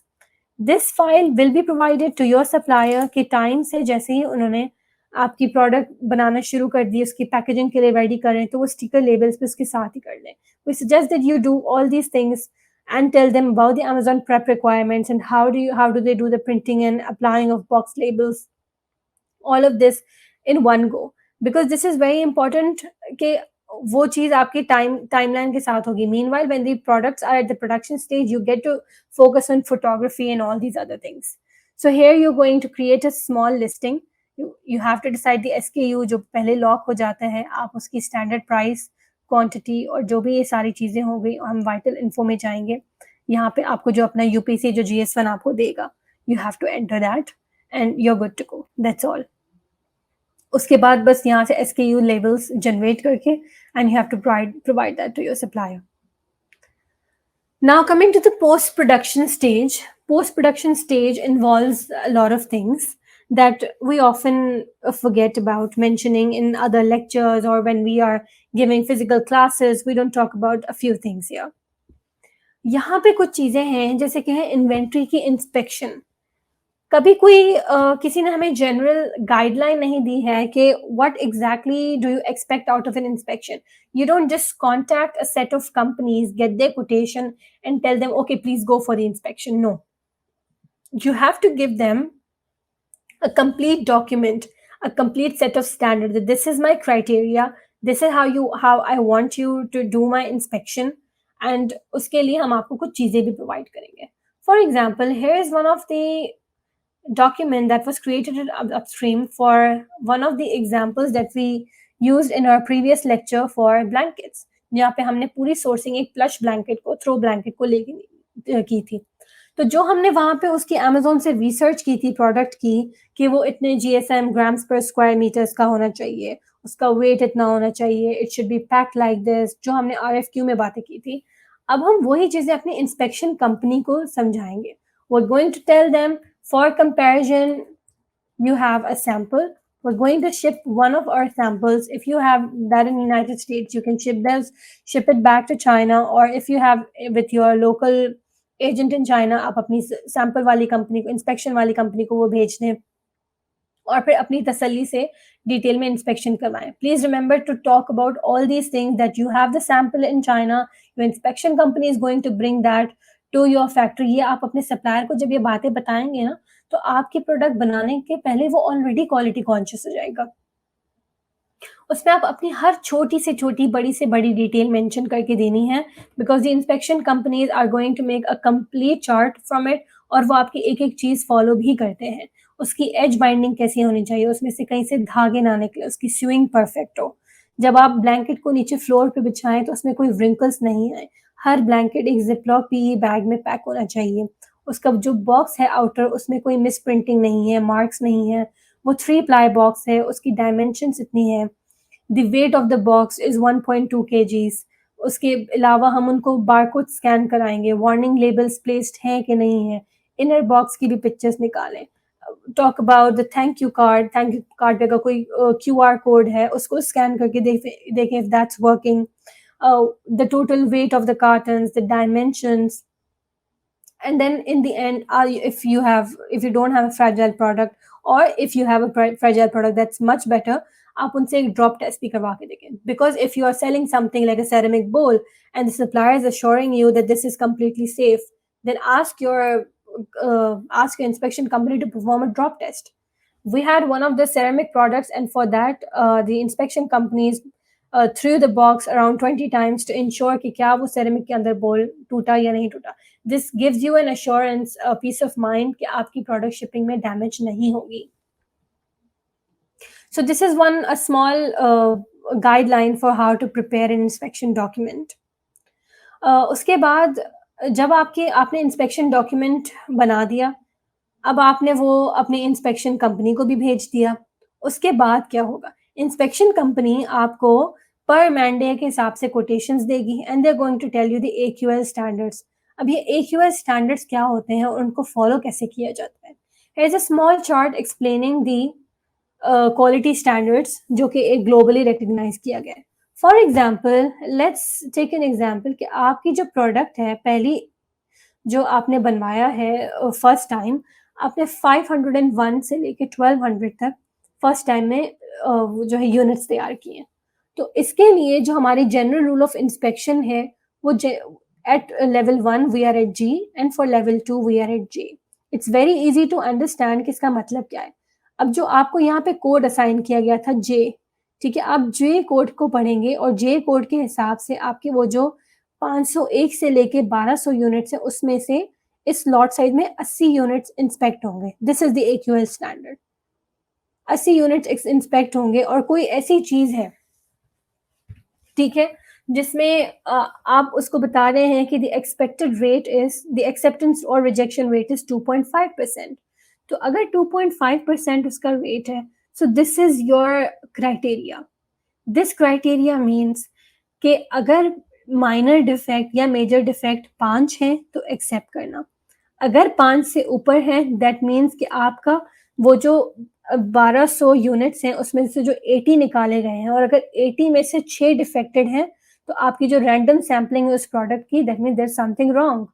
This file will be provided to your supplier के time से जैसे ही उन्होंने आपकी product बनाना शुरू कर दी, उसकी packaging के लिए रेडी करें, तो वो स्टिकर लेबल्स भी उसके साथ ही कर लें। We suggest that you do all these things and tell them about the Amazon prep requirements and how do they do the printing and applying of box labels, all of this in one go, because this is very important कि वो चीज़ आपकी timeline के साथ होगी। Meanwhile, when the products are at the production stage, you get to focus on photography and all these other things. So here you're going to create a small listing. You have to decide the SKU जो पहले lock हो जाता है, आप उसकी standard price, quantity और जो भी ये सारी चीज़ें हो गई, हम वाइटल इन्फो में जाएंगे। यहाँ पे आपको जो अपना UPC जो GS1 आपको देगा, you have to enter that and you're good to go. That's all. उसके बाद बस यहाँ से SKU labels generate करके and you have to provide that to your supplier. Now coming to the post-production stage. Post-production stage involves a lot of things that we often forget about mentioning in other lectures, or when we are giving physical classes, we don't talk about a few things here. यहाँ पे कुछ चीज़ें हैं जैसे कि है inventory की inspection. कभी कोई किसी ने हमें जनरल गाइडलाइन नहीं दी है कि what exactly do you expect out of an inspection. You don't just contact a set of companies, get their quotation, and tell them, okay, please go for the inspection. No, you have to give them a complete document, a complete set of standards. That this is my criteria. This is how I want you to do my inspection, and उसके लिए हम आपको कुछ चीजें भी provide करेंगे. For example, here is one of the document that was created at Upstream for one of the examples that we used in our previous lecture for blankets. जहाँ पे हमने पूरी sourcing एक plush blanket को, throw blanket को लेके की थी. तो जो हमने वहाँ पे उसकी अमेज़न से रिसर्च की थी प्रोडक्ट की कि वो इतने जीएसएम ग्राम्स पर स्क्वायर मीटर्स का होना चाहिए, उसका वेट इतना होना चाहिए, it should be packed like this, जो हमने आरएफक्यू में बातें की थी. अब हम वही चीज़ें अपनी इंस्पेक्शन कंपनी को समझाएंगे. We are going to tell them for comparison you have a sample. We're going to ship one of our samples. If you have that in the United States, you can ship it back to China, or if you have with your local agent in China, आप अपनी sample वाली company को, inspection वाली company को वो भेज दें और फिर अपनी तसल्ली से डिटेल में इंस्पेक्शन करवाएं. Please remember to talk about all these things that you have the sample in China, your inspection company is going to bring that to your factory. ये आप अपने सप्लायर को जब ये बातें बताएंगे ना, तो आपके प्रोडक्ट बनाने के पहले वो ऑलरेडी क्वालिटी कॉन्शियस हो जाएगा. उसमें आप अपनी हर छोटी से छोटी, बड़ी से बड़ी डिटेल मेंशन करके देनी है, because the inspection companies are going to make a complete chart from it, और वो आपकी एक एक चीज फॉलो भी करते हैं. उसकी एज बाइंडिंग कैसी होनी चाहिए, उसमें से कहीं से धागे ना निकले, उसकी स्विंग परफेक्ट हो. जब आप ब्लैंकेट को नीचे फ्लोर पे बिछाएं तो उसमें कोई व्रिंकल्स नहीं आए. हर ब्लैंकेट एक जिपलॉक पीई बैग में पैक होना चाहिए. उसका जो बॉक्स है आउटर, उसमें कोई मिस प्रिंटिंग नहीं है, मार्क्स नहीं है. वो 3 प्लाई बॉक्स है, उसकी डायमेंशंस इतनी है. The weight of the box is 1.2 kgs. उसके अलावा हम उनको बारकोड स्कैन कराएंगे, वार्निंग लेबल्स प्लेस्ड हैं कि नहीं है, इनर बॉक्स की भी पिक्चर्स निकालें. Talk about the thank you card पे अगर कोई क्यूआर कोड है उसको स्कैन करके देखें if that's working. The total weight of the cottons, the dimensions, and then in the end, if you don't have a fragile product, or if you have a fragile product, that's much better. आप उनसे एक drop test भी करवा के देखें, because if you are selling something like a ceramic bowl and the supplier is assuring you that this is completely safe, then ask your inspection company to perform a drop test. We had one of the ceramic products, and for that the inspection companies threw the box around 20 times to ensure कि क्या वो ceramic के अंदर bowl टूटा या नहीं टूटा. This gives you an assurance, a peace of mind कि आपकी product shipping में damage नहीं होगी. So this is a small guideline for how to prepare an inspection document. उसके बाद जब आपने inspection document बना दिया, अब आपने वो अपनी इंस्पेक्शन कंपनी को भी भेज दिया. उसके बाद क्या होगा, इंस्पेक्शन कंपनी आपको पर मैंडे के हिसाब से कोटेशंस देगी, and they are going to tell you the AQL standards. अब ये AQL स्टैंडर्ड्स क्या होते हैं और उनको फॉलो कैसे किया जाता है. Here is a small chart explaining the quality standards जो कि एक ग्लोबली रिकग्नाइज किया गया है. For example, let's take an example कि आपकी जो प्रोडक्ट है, पहली जो आपने बनवाया है फर्स्ट टाइम, आपने 501 से लेके 1200 तक फर्स्ट टाइम में जो है यूनिट्स तैयार किए हैं. तो इसके लिए जो हमारी जनरल रूल ऑफ इंस्पेक्शन है, वो at level 1 we are at G, and for level 2 we are at J. It's very easy to understand कि इसका मतलब क्या है. अब जो आपको यहाँ पे कोड असाइन किया गया था J, ठीक है, आप J कोड को पढ़ेंगे और J कोड के हिसाब से आपके वो जो 501 से लेके 1200 यूनिट्स है, उसमें से इस लॉट साइज में 80 यूनिट्स इंस्पेक्ट होंगे. This is the AQL standard. 80 units inspect होंगे, और कोई ऐसी चीज है, ठीक है, जिसमें आप उसको बता रहे हैं कि the expected rate is, the acceptance और रिजेक्शन रेट इज 2.5%. तो अगर 2.5% उसका रेट है, सो this is your criteria. This criteria means कि अगर माइनर डिफेक्ट या मेजर डिफेक्ट 5 है तो एक्सेप्ट करना. अगर 5 से ऊपर है, दैट मीन्स कि आपका वो जो 1200 यूनिट्स हैं उसमें से जो 80 निकाले गए हैं, और अगर 80 में से 6 डिफेक्टेड हैं, तो आपकी जो रैंडम सैम्पलिंग है उस प्रोडक्ट की, that means there something wrong.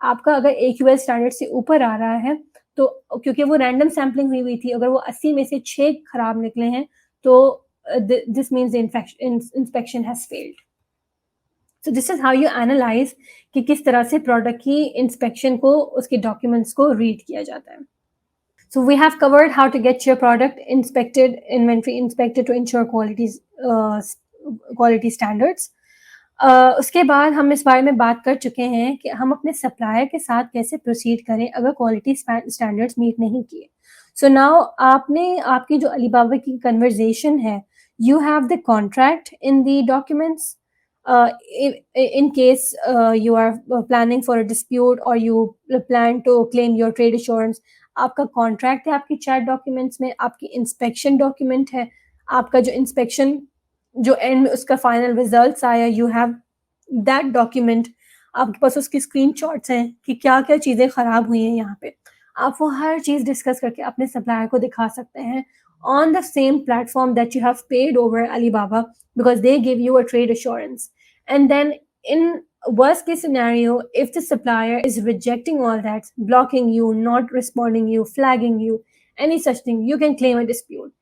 आपका अगर AQL स्टैंडर्ड से ऊपर आ रहा है तो क्योंकि वो रैंडम सैम्पलिंग हुई थी, अगर वो 80 में से 6 खराब निकले हैं, तो this means the inspection has failed. So this is how you analyse कि किस तरह से प्रोडक्ट की इंस्पेक्शन को, उसके डॉक्यूमेंट्स को रीड किया जाता है। So we have covered how to get your product inspected, inventory inspected to ensure uh, quality standards. उसके बाद हम इस बारे में बात कर चुके हैं कि हम अपने सप्लायर के साथ कैसे प्रोसीड करें अगर क्वालिटी स्टैंडर्ड्स मीट नहीं किए। सो नाउ आपने, आपकी जो अलीबाबा की कन्वर्जेशन है, you have the contract in the documents, in case you are planning for a dispute or you plan to claim your trade assurance, आपका कॉन्ट्रैक्ट है आपकी चैट डॉक्यूमेंट्स में, आपकी इंस्पेक्शन डॉक्यूमेंट है, आपका जो इंस्पेक्शन जो एंड में उसका फाइनल रिजल्ट्स आया, यू हैव दैट डॉक्यूमेंट, आपके पास उसकी स्क्रीनशॉट्स हैं कि क्या-क्या चीज़ें खराब हुई हैं यहाँ पे। आप वो हर चीज़ डिस्कस करके अपने सप्लायर को दिखा सकते हैं on the same platform that you have paid over Alibaba, because they give you a trade assurance. And then in worst case scenario, if the supplier is rejecting all that, blocking you, not responding you, flagging you, any such thing, you can claim a dispute.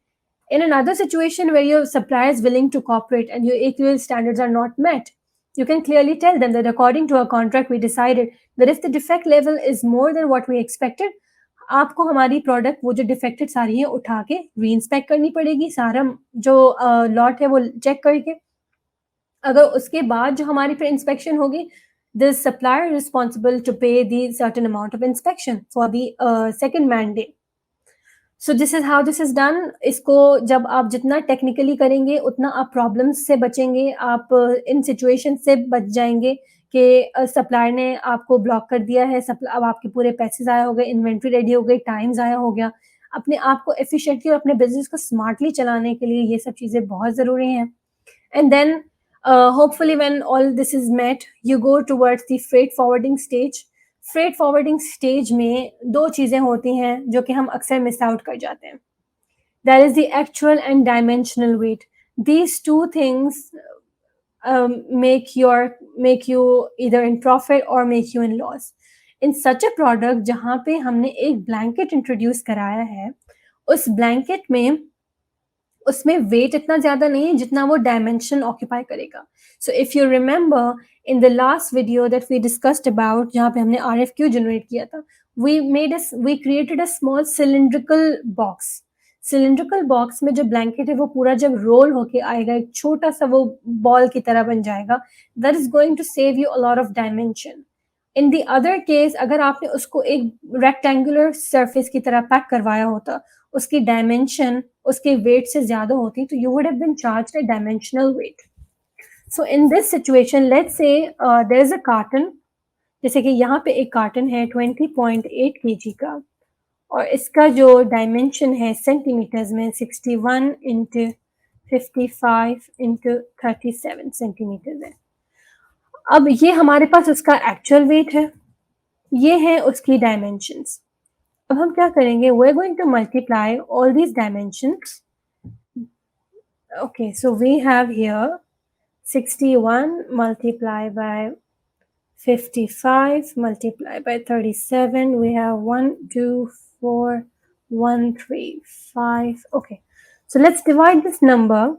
In another situation where your supplier is willing to cooperate and your AQL standards are not met, you can clearly tell them that according to our contract, we decided that if the defect level is more than what we expected, आपको हमारी product वो जो defected सारी है उठा के री-इंस्पेक्ट करनी पड़ेगी, सारा जो लॉट है वो चेक करके। अगर उसके बाद जो हमारी फिर इंस्पेक्शन होगी, द सप्लायर रिस्पॉन्सिबल टू पे the certain amount of inspection for the second mandate. So this is how this is done. इसको जब आप जितना टेक्निकली करेंगे उतना आप प्रॉब्लम्स से बचेंगे, आप इन सिचुएशन से बच जाएंगे कि सप्लायर ने आपको ब्लॉक कर दिया है, अब आपके पूरे पैसे ज़ाया हो गए, इन्वेंट्री रेडी हो गई, टाइम ज़ाया हो गया। अपने आप को एफिशिएंटली और अपने बिजनेस को स्मार्टली चलाने के लिए ये सब चीज़ें बहुत ज़रूरी हैं। And then hopefully when all this is met, you go towards the freight forwarding stage. Freight forwarding stage में दो चीज़ें होती हैं जो कि हम अक्सर मिस आउट कर जाते हैं। That is the actual and dimensional weight. These two things make you either in profit or make you in loss. In such a product जहाँ पे हमने एक blanket introduce कराया है, उस blanket में उसमें वेट इतना ज़्यादा नहीं है जितना वो डायमेंशन ऑक्यूपाई करेगा। So if you remember in the last video that we discussed about, जहाँ पे हमने आरएफक्यू जनरेट किया था, we created a small cylindrical box. Cylindrical box में जो ब्लैंकेट है वो पूरा जब रोल होके आएगा, एक छोटा सा वो बॉल की तरह बन जाएगा। That is going to save you a lot of dimension. In the other case, अगर आपने उसको एक रेक्टेंगुलर सरफेस की तरह पैक करवाया होता, उसकी डायमेंशन उसके वेट से ज्यादा होती, तो you would have been charged a dimensional weight. So in this situation let's say there is a carton, जैसे कि यहाँ पे एक कार्टन है 20.8 केजी का, और इसका जो डायमेंशन है सेंटीमीटर्स में 61 इंटू 55 इंटू 37 सेंटीमीटर है। अब ये हमारे पास उसका एक्चुअल वेट है, ये है उसकी डायमेंशंस। अब हम क्या करेंगे, we are going to multiply all these dimensions. Okay, so we have here 61 multiplied by 55 multiplied by 37. We have 1, 2, 4, 1, 3, 5. Okay, so let's divide this number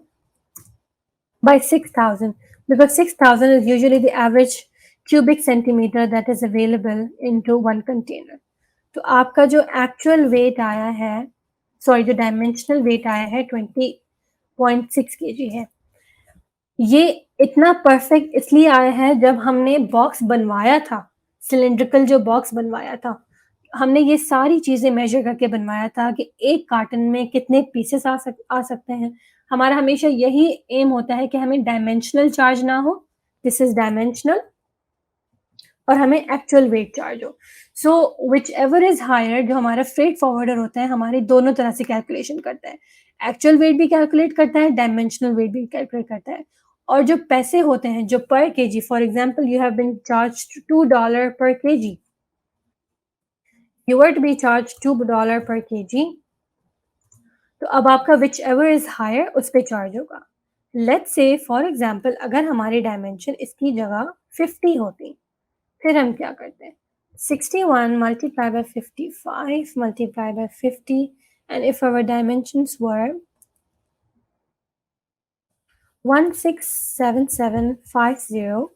by 6,000, because 6,000 is usually the average cubic centimeter that is available into one container. तो आपका जो actual wait आया है, sorry जो dimensional wait आया है 20.6 KG है। ये इतना परफेक्ट इसलिए आया है, जब हमने बॉक्स बनवाया था, सिलिंड्रिकल जो बॉक्स बनवाया था, हमने ये सारी चीज़ें मेजर करके बनवाया था कि एक कार्टन में कितने पीसेस आ सकते हैं। हमारा हमेशा यही एम होता है कि हमें डायमेंशनल चार्ज ना हो, दिस इज डायमेंशनल, और हमें एक्चुअल वेट चार्ज हो। सो विच एवर इज हायर, जो हमारा फ्रेट फॉरवर्डर होता है हमारे दोनों तरह से कैलकुलेशन करता है, एक्चुअल वेट भी कैलकुलेट करता है, डायमेंशनल वेट भी कैलकुलेट करता है। और जो पैसे होते हैं जो per KG, for example you have been charge $2 per KG, you were to be charged $2 per kg, तो अब आपका विच एवर इज हायर उस पर चार्ज होगा। लेट्स से फॉर एग्जाम्पल अगर हमारी डायमेंशन इसकी जगह 50 होती, फिर हम क्या करते हैं, 61 multiplied by 55 multiplied by 50, and if our dimensions were 167750,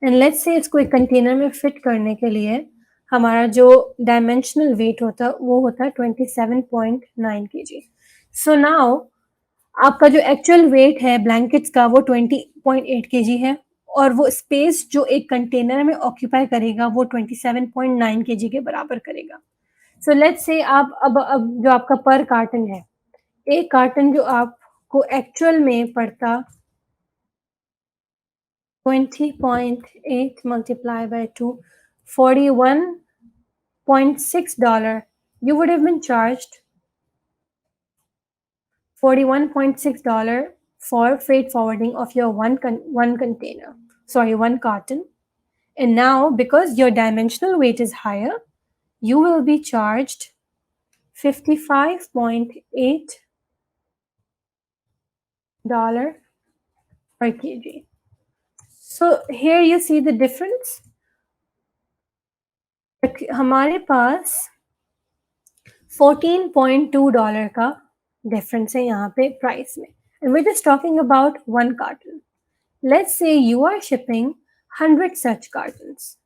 and let's say इसको एक कंटेनर में फिट करने के लिए हमारा जो डायमेंशनल वेट होता वो होता 27.9 kg. सो नाउ आपका जो एक्चुअल वेट है ब्लैंकेट्स का वो 20.8 kg है, और वो स्पेस जो एक कंटेनर में ऑक्यूपाई करेगा वो 27.9 kg के बराबर करेगा. सो लेट्स से आप अब जो आपका पर कार्टन है, एक कार्टन जो आपको एक्चुअल में पड़ता 20.8 multiplied by 2, $41.6. You would have been charged $41.6 for freight forwarding of your one container. Sorry, one carton. And now, because your dimensional weight is higher, you will be charged $55.8 per kg. So here you see the difference. हमारे पास $14.2 का difference है यहाँ पे price में, and we're just talking about one carton. Let's say you are shipping 100 such cartons,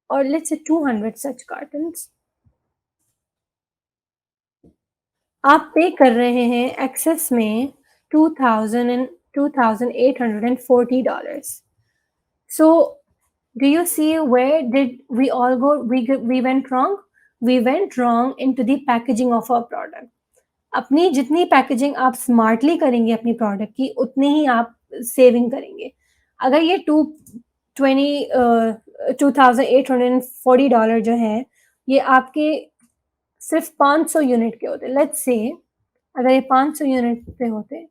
or let's say 200 such cartons. आप पे कर रहे हैं एक्सेस में $2,840. So do you see where did we all go? We went wrong. We went wrong into the packaging of our product. अपनी जितनी packaging आप smartly करेंगे अपनी प्रोडक्ट की, उतनी ही आप सेविंग करेंगे. अगर ये $2,840 जो है ये आपके सिर्फ 500 यूनिट के होते, लेट्स से अगर ये 500 यूनिट पे होते,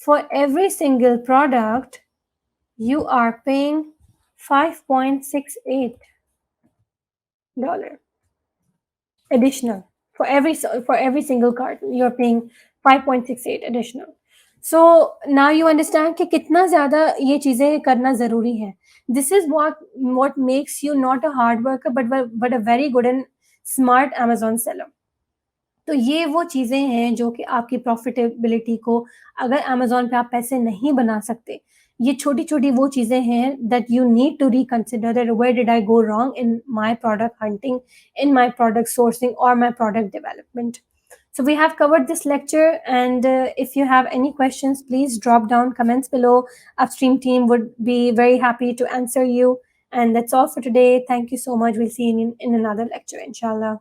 for every single product you are paying $5.68 additional for every single carton. You're paying 5.68 additional. So now you understand कि कितना ज़्यादा ये चीज़ें करना ज़रूरी है. This is what makes you not a hard worker but a very good and smart Amazon seller. तो ये वो चीज़ें हैं जो कि आपकी प्रॉफिटेबिलिटी को, अगर अमेज़न पे आप पैसे नहीं बना सकते, ये छोटी-छोटी वो चीज़ें हैं that you need to reconsider that where did I go wrong in my product hunting, in my product sourcing or my product development. So we have covered this lecture, and if you have any questions, please drop down comments below. Upstream team would be very happy to answer you. And that's all for today. Thank you so much. We'll see you in another lecture, inshallah.